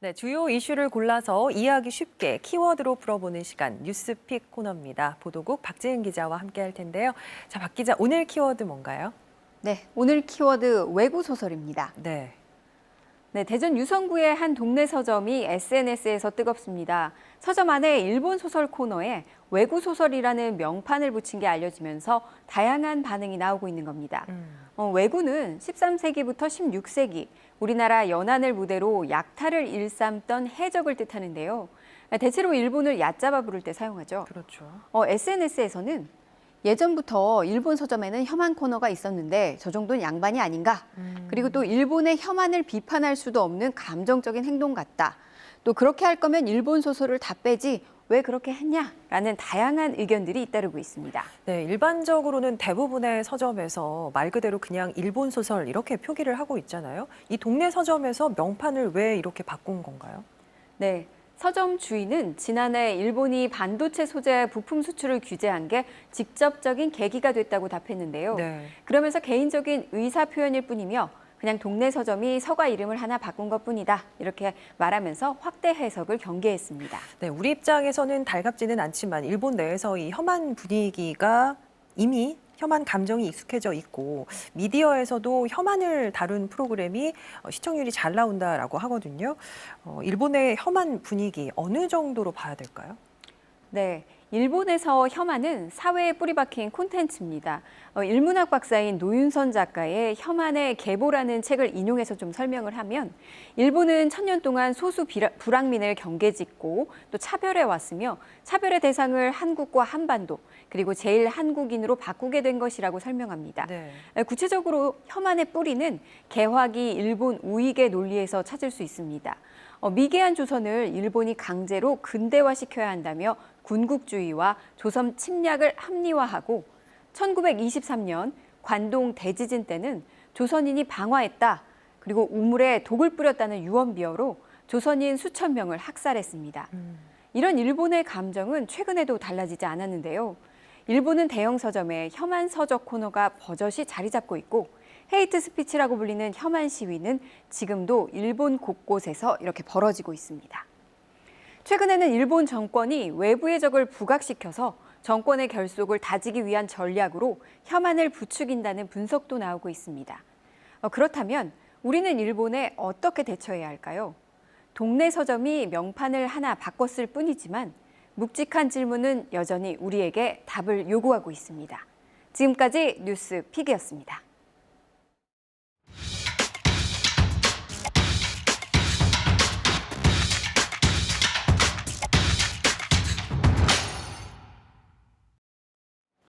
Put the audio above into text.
네, 주요 이슈를 골라서 이해하기 쉽게 키워드로 풀어보는 시간 뉴스픽 코너입니다. 보도국 박지은 기자와 함께할 텐데요. 자, 박 기자, 오늘 키워드 뭔가요? 네, 오늘 키워드 외구 소설입니다. 네. 네, 대전 유성구의 한 동네 서점이 SNS에서 뜨겁습니다. 서점 안에 일본 소설 코너에 외구 소설이라는 명판을 붙인 게 알려지면서 다양한 반응이 나오고 있는 겁니다. 외구는 13세기부터 16세기 우리나라 연안을 무대로 약탈을 일삼던 해적을 뜻하는데요. 대체로 일본을 얕잡아 부를 때 사용하죠. 그렇죠. SNS에서는 예전부터 일본 서점에는 혐한 코너가 있었는데 저 정도는 양반이 아닌가? 그리고 또 일본의 혐한을 비판할 수도 없는 감정적인 행동 같다. 또 그렇게 할 거면 일본 소설을 다 빼지 왜 그렇게 했냐라는 다양한 의견들이 잇따르고 있습니다. 네, 일반적으로는 대부분의 서점에서 말 그대로 그냥 일본 소설 이렇게 표기를 하고 있잖아요. 이 동네 서점에서 명판을 왜 이렇게 바꾼 건가요? 네. 서점 주인은 지난해 일본이 반도체 소재 부품 수출을 규제한 게 직접적인 계기가 됐다고 답했는데요. 네. 그러면서 개인적인 의사 표현일 뿐이며 그냥 동네 서점이 서가 이름을 하나 바꾼 것뿐이다. 이렇게 말하면서 확대 해석을 경계했습니다. 네, 우리 입장에서는 달갑지는 않지만 일본 내에서 이 혐한 분위기가 이미 혐한 감정이 익숙해져 있고 미디어에서도 혐한을 다룬 프로그램이 시청률이 잘 나온다라고 하거든요. 일본의 혐한 분위기 어느 정도로 봐야 될까요? 네, 일본에서 혐한은 사회에 뿌리 박힌 콘텐츠입니다. 일문학 박사인 노윤선 작가의 혐한의 계보라는 책을 인용해서 좀 설명을 하면 일본은 천년 동안 소수 불황민을 경계짓고 또 차별해 왔으며 차별의 대상을 한국과 한반도 그리고 제일 한국인으로 바꾸게 된 것이라고 설명합니다. 네. 구체적으로 혐한의 뿌리는 개화기 일본 우익의 논리에서 찾을 수 있습니다. 미개한 조선을 일본이 강제로 근대화시켜야 한다며 군국주의와 조선 침략을 합리화하고 1923년 관동 대지진 때는 조선인이 방화했다. 그리고 우물에 독을 뿌렸다는 유언비어로 조선인 수천 명을 학살했습니다. 이런 일본의 감정은 최근에도 달라지지 않았는데요. 일본은 대형 서점에 혐한 서적 코너가 버젓이 자리 잡고 있고 헤이트 스피치라고 불리는 혐한 시위는 지금도 일본 곳곳에서 이렇게 벌어지고 있습니다. 최근에는 일본 정권이 외부의 적을 부각시켜서 정권의 결속을 다지기 위한 전략으로 혐한을 부추긴다는 분석도 나오고 있습니다. 그렇다면 우리는 일본에 어떻게 대처해야 할까요? 동네 서점이 명판을 하나 바꿨을 뿐이지만 묵직한 질문은 여전히 우리에게 답을 요구하고 있습니다. 지금까지 뉴스픽이었습니다.